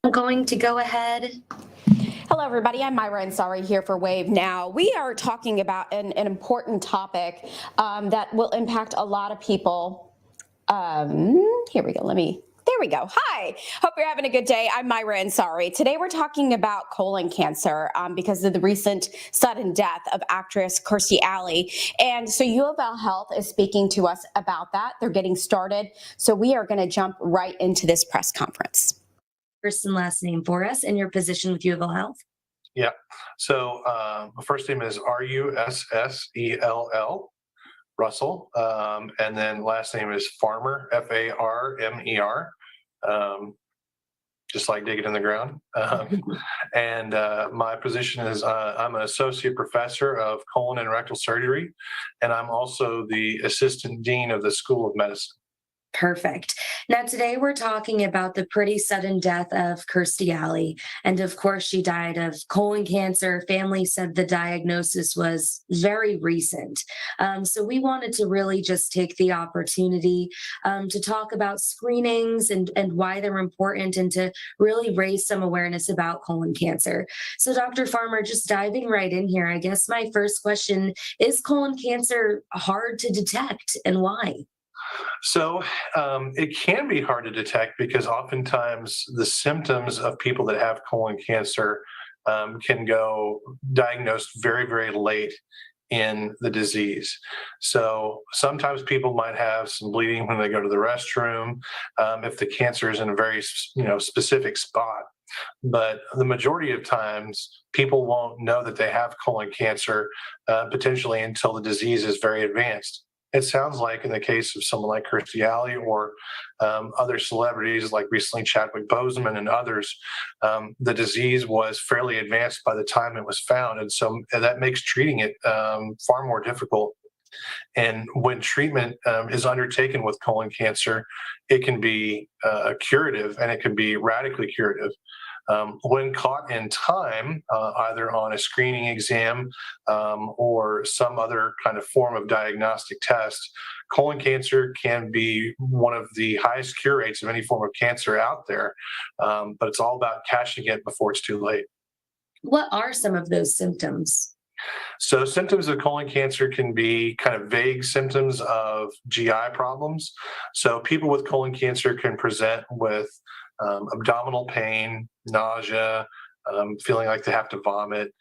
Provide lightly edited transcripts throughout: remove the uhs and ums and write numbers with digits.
I'm going to go ahead. Hello, everybody. I'm Myra Ansari here for Wave Now. We are talking about an important topic that will impact a lot of people. Here we go. There we go. Hi. Hope you're having a good day. I'm Myra Ansari. Today we're talking about colon cancer because of the recent sudden death of actress Kirstie Alley. And so UofL Health is speaking to us about that. They're getting started. So we are going to jump right into this press conference. First and last name for us and your position with UofL Health. Yeah. So first name is Russell, Russell, and then last name is Farmer, Farmer, just like digging in the ground. And my position is I'm an associate professor of colon and rectal surgery, and I'm also the assistant dean of the School of Medicine. Perfect. Now, today we're talking about the pretty sudden death of Kirstie Alley. And of course, she died of colon cancer. Family said the diagnosis was very recent. So we wanted to really just take the opportunity to talk about screenings and why they're important and to really raise some awareness about colon cancer. So, Dr. Farmer, just diving right in here, I guess my first question is colon cancer hard to detect and why? So it can be hard to detect because oftentimes the symptoms of people that have colon cancer can go diagnosed very, very late in the disease. So sometimes people might have some bleeding when they go to the restroom if the cancer is in a very specific spot. But the majority of times, people won't know that they have colon cancer potentially until the disease is very advanced. It sounds like in the case of someone like Kirstie Alley or other celebrities like recently Chadwick Boseman and others, the disease was fairly advanced by the time it was found. And so that makes treating it far more difficult. And when treatment is undertaken with colon cancer, it can be curative and it can be radically curative. When caught in time, either on a screening exam or some other kind of form of diagnostic test, colon cancer can be one of the highest cure rates of any form of cancer out there. But it's all about catching it before it's too late. What are some of those symptoms? So symptoms of colon cancer can be kind of vague symptoms of GI problems. So people with colon cancer can present with abdominal pain, nausea, feeling like they have to vomit.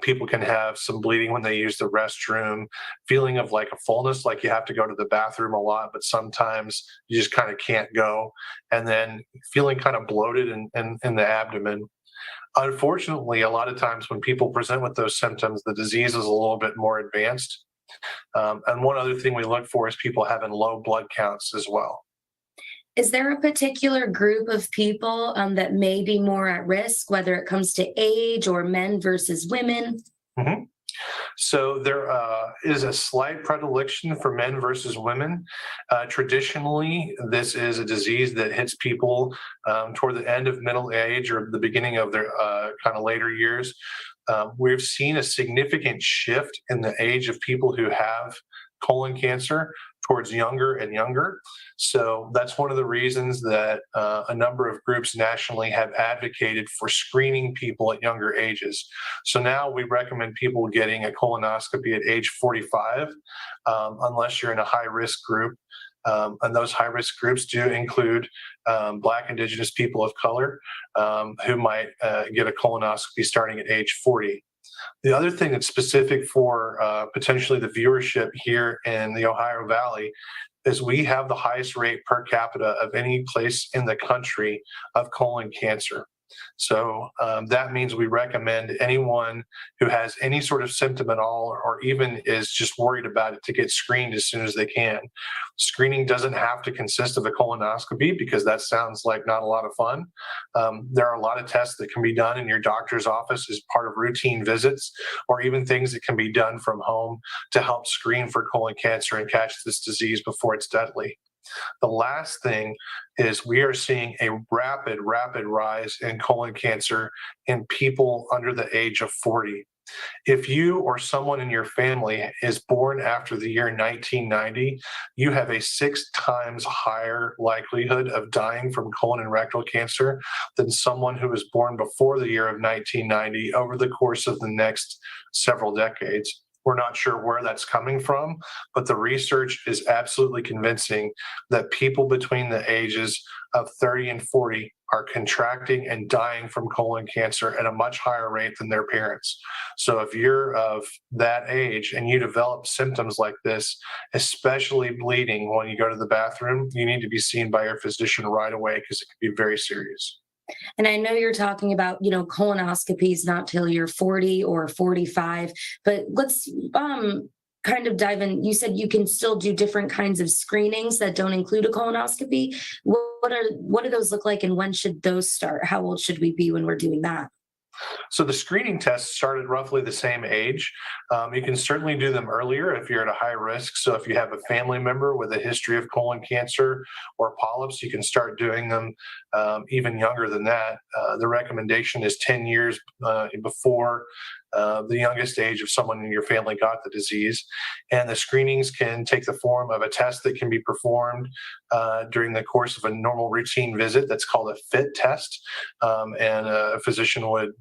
People can have some bleeding when they use the restroom, feeling of like a fullness, like you have to go to the bathroom a lot, but sometimes you just kind of can't go. And then feeling kind of bloated in the abdomen. Unfortunately, a lot of times when people present with those symptoms, the disease is a little bit more advanced. And one other thing we look for is people having low blood counts as well. Is there a particular group of people that may be more at risk, whether it comes to age or men versus women? Mm-hmm. So there is a slight predilection for men versus women. Traditionally, this is a disease that hits people toward the end of middle age or the beginning of their kind of later years. We've seen a significant shift in the age of people who have colon cancer towards younger and younger. So that's one of the reasons that a number of groups nationally have advocated for screening people at younger ages. So now we recommend people getting a colonoscopy at age 45, unless you're in a high-risk group. And those high-risk groups do include Black, Indigenous people of color who might get a colonoscopy starting at age 40. The other thing that's specific for potentially the viewership here in the Ohio Valley is we have the highest rate per capita of any place in the country of colon cancer. So that means we recommend anyone who has any sort of symptom at all, or even is just worried about it, to get screened as soon as they can. Screening doesn't have to consist of a colonoscopy because that sounds like not a lot of fun. There are a lot of tests that can be done in your doctor's office as part of routine visits, or even things that can be done from home to help screen for colon cancer and catch this disease before it's deadly. The last thing is we are seeing a rapid rise in colon cancer in people under the age of 40. If you or someone in your family is born after the year 1990, you have a 6 times higher likelihood of dying from colon and rectal cancer than someone who was born before the year of 1990 over the course of the next several decades. We're not sure where that's coming from, but the research is absolutely convincing that people between the ages of 30 and 40 are contracting and dying from colon cancer at a much higher rate than their parents. So if you're of that age and you develop symptoms like this, especially bleeding when you go to the bathroom, you need to be seen by your physician right away because it can be very serious. And I know you're talking about, colonoscopies not till you're 40 or 45, but let's kind of dive in. You said you can still do different kinds of screenings that don't include a colonoscopy. What do those look like, and when should those start? How old should we be when we're doing that? So the screening tests start at roughly the same age. You can certainly do them earlier if you're at a high risk. So if you have a family member with a history of colon cancer or polyps, you can start doing them even younger than that. The recommendation is 10 years before the youngest age of someone in your family got the disease. And the screenings can take the form of a test that can be performed during the course of a normal routine visit that's called a FIT test. And a physician would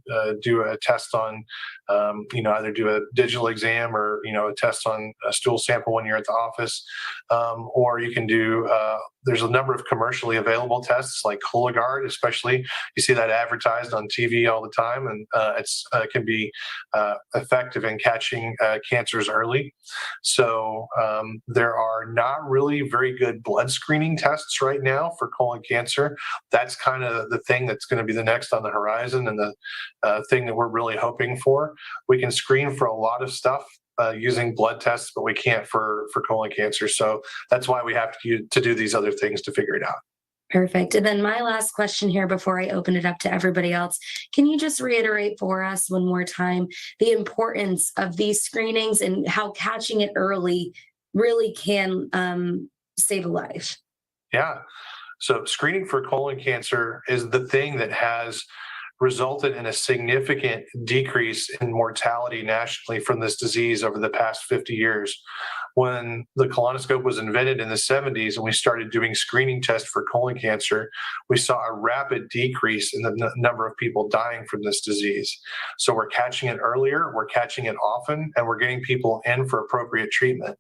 do a test on, either do a digital exam or, a test on a stool sample when you're at the office. Or you can do, there's a number of commercially available tests like Cologuard, especially. You see that advertised on TV all the time, and it can be effective in catching cancers early. So there are not really very good blood screening tests right now for colon cancer. That's kind of the thing that's going to be the next on the horizon, and the thing that we're really hoping for. We can screen for a lot of stuff using blood tests, but we can't for colon cancer. So that's why we have to do these other things to figure it out. Perfect. And then my last question here before I open it up to everybody else, can you just reiterate for us one more time the importance of these screenings and how catching it early really can save a life? Yeah. So screening for colon cancer is the thing that has resulted in a significant decrease in mortality nationally from this disease over the past 50 years. When the colonoscope was invented in the 70s and we started doing screening tests for colon cancer, we saw a rapid decrease in the number of people dying from this disease. So we're catching it earlier, we're catching it often, and we're getting people in for appropriate treatment.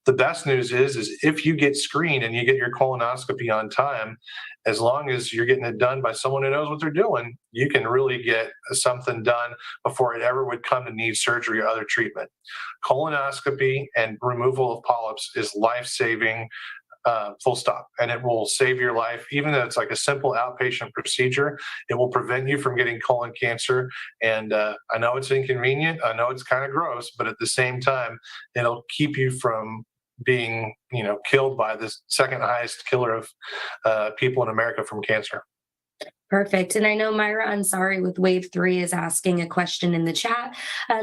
The best news is if you get screened and you get your colonoscopy on time, as long as you're getting it done by someone who knows what they're doing, you can really get something done before it ever would come to need surgery or other treatment. Colonoscopy and removal of polyps is life-saving, full stop. And it will save your life. Even though it's like a simple outpatient procedure, it will prevent you from getting colon cancer. And I know it's inconvenient. I know it's kind of gross, but at the same time, it'll keep you from being, killed by the second highest killer of people in America from cancer. Perfect. And I know Myra Ansari with Wave 3 is asking a question in the chat.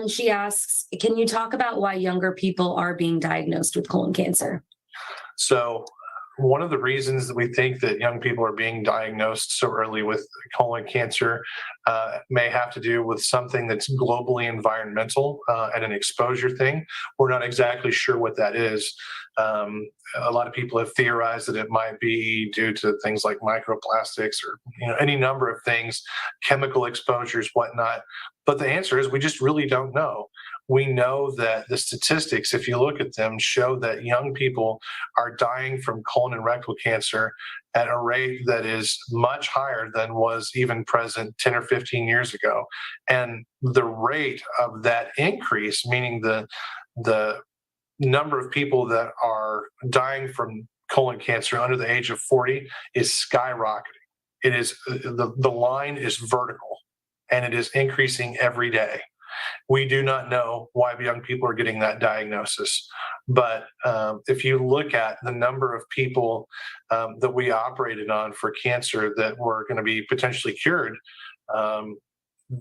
She asks, can you talk about why younger people are being diagnosed with colon cancer? So one of the reasons that we think that young people are being diagnosed so early with colon cancer may have to do with something that's globally environmental and an exposure thing. We're not exactly sure what that is. A lot of people have theorized that it might be due to things like microplastics or any number of things, chemical exposures, whatnot. But the answer is we just really don't know. We know that the statistics, if you look at them, show that young people are dying from colon and rectal cancer at a rate that is much higher than was even present 10 or 15 years ago. And the rate of that increase, meaning the number of people that are dying from colon cancer under the age of 40, is skyrocketing. It is the line is vertical, and it is increasing every day. We do not know why young people are getting that diagnosis. But if you look at the number of people that we operated on for cancer that were going to be potentially cured,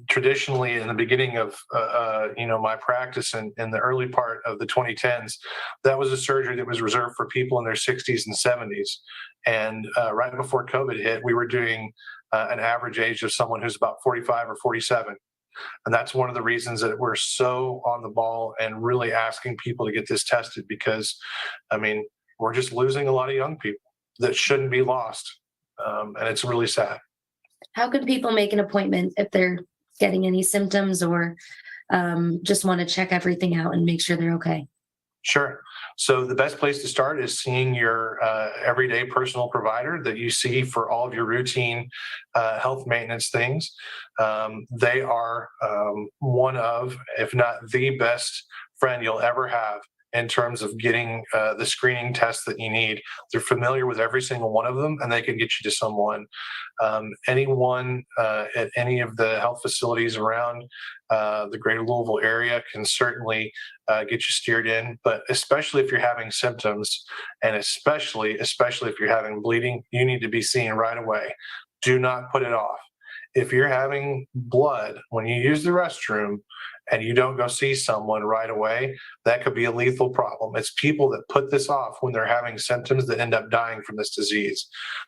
traditionally in the beginning of my practice in the early part of the 2010s, that was a surgery that was reserved for people in their 60s and 70s. And right before COVID hit, we were doing an average age of someone who's about 45 or 47. And that's one of the reasons that we're so on the ball and really asking people to get this tested, because, I mean, we're just losing a lot of young people that shouldn't be lost. And it's really sad. How can people make an appointment if they're getting any symptoms or just want to check everything out and make sure they're okay? Sure. So the best place to start is seeing your everyday personal provider that you see for all of your routine health maintenance things. They are one of, if not the best friend you'll ever have in terms of getting the screening tests that you need. They're familiar with every single one of them, and they can get you to someone. Anyone at any of the health facilities around the greater Louisville area can certainly get you steered in, but especially if you're having symptoms, and especially if you're having bleeding, you need to be seen right away. Do not put it off. If you're having blood when you use the restroom and you don't go see someone right away, that could be a lethal problem. It's people that put this off when they're having symptoms that end up dying from this disease.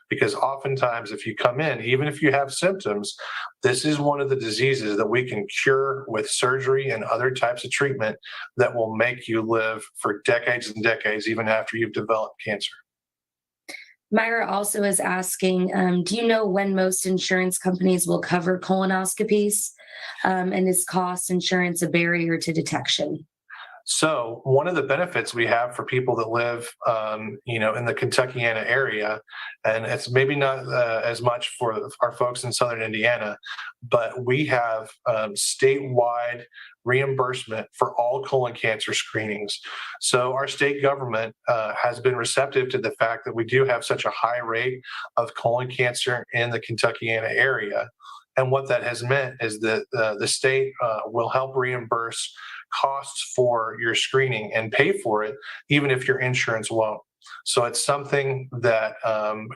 Because oftentimes, if you come in, even if you have symptoms, this is one of the diseases that we can cure with surgery and other types of treatment that will make you live for decades and decades, even after you've developed cancer. Myra also is asking, do you know when most insurance companies will cover colonoscopies? And is cost insurance a barrier to detection? So one of the benefits we have for people that live, in the Kentuckiana area, and it's maybe not as much for our folks in Southern Indiana, but we have statewide reimbursement for all colon cancer screenings. So our state government has been receptive to the fact that we do have such a high rate of colon cancer in the Kentuckiana area. And what that has meant is that the state will help reimburse costs for your screening and pay for it, even if your insurance won't. So it's something that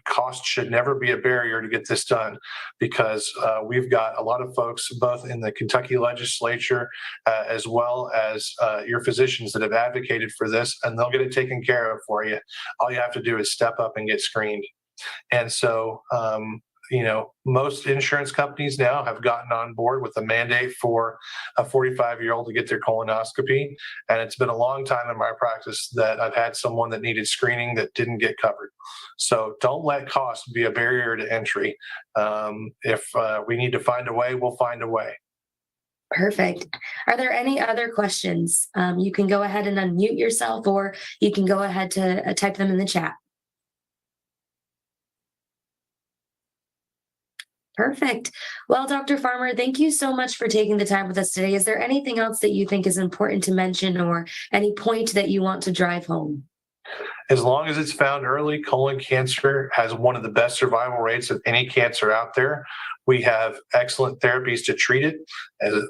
cost should never be a barrier to get this done, because we've got a lot of folks both in the Kentucky legislature as well as your physicians that have advocated for this, and they'll get it taken care of for you. All you have to do is step up and get screened. And so, most insurance companies now have gotten on board with the mandate for a 45-year-old to get their colonoscopy. And it's been a long time in my practice that I've had someone that needed screening that didn't get covered. So don't let cost be a barrier to entry. If we need to find a way, we'll find a way. Perfect. Are there any other questions? You can go ahead and unmute yourself, or you can go ahead to type them in the chat. Perfect. Well, Dr. Farmer, thank you so much for taking the time with us today. Is there anything else that you think is important to mention, or any point that you want to drive home? As long as it's found early, colon cancer has one of the best survival rates of any cancer out there. We have excellent therapies to treat it,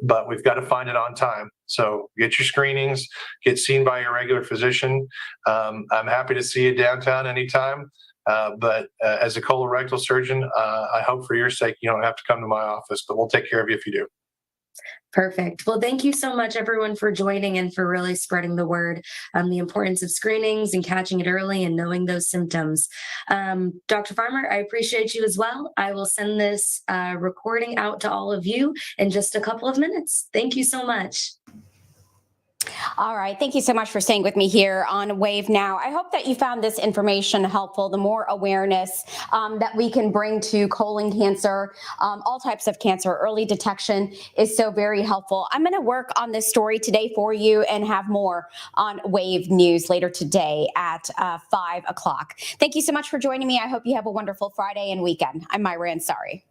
but we've got to find it on time. So get your screenings, get seen by your regular physician. I'm happy to see you downtown anytime. But as a colorectal surgeon, I hope for your sake you don't have to come to my office, but we'll take care of you if you do. Perfect. Well, thank you so much, everyone, for joining and for really spreading the word, the importance of screenings and catching it early and knowing those symptoms. Dr. Farmer, I appreciate you as well. I will send this recording out to all of you in just a couple of minutes. Thank you so much. All right. Thank you so much for staying with me here on Wave Now. I hope that you found this information helpful. The more awareness that we can bring to colon cancer, all types of cancer, early detection is so very helpful. I'm going to work on this story today for you and have more on Wave News later today at 5 o'clock. Thank you so much for joining me. I hope you have a wonderful Friday and weekend. I'm Myra Ansari.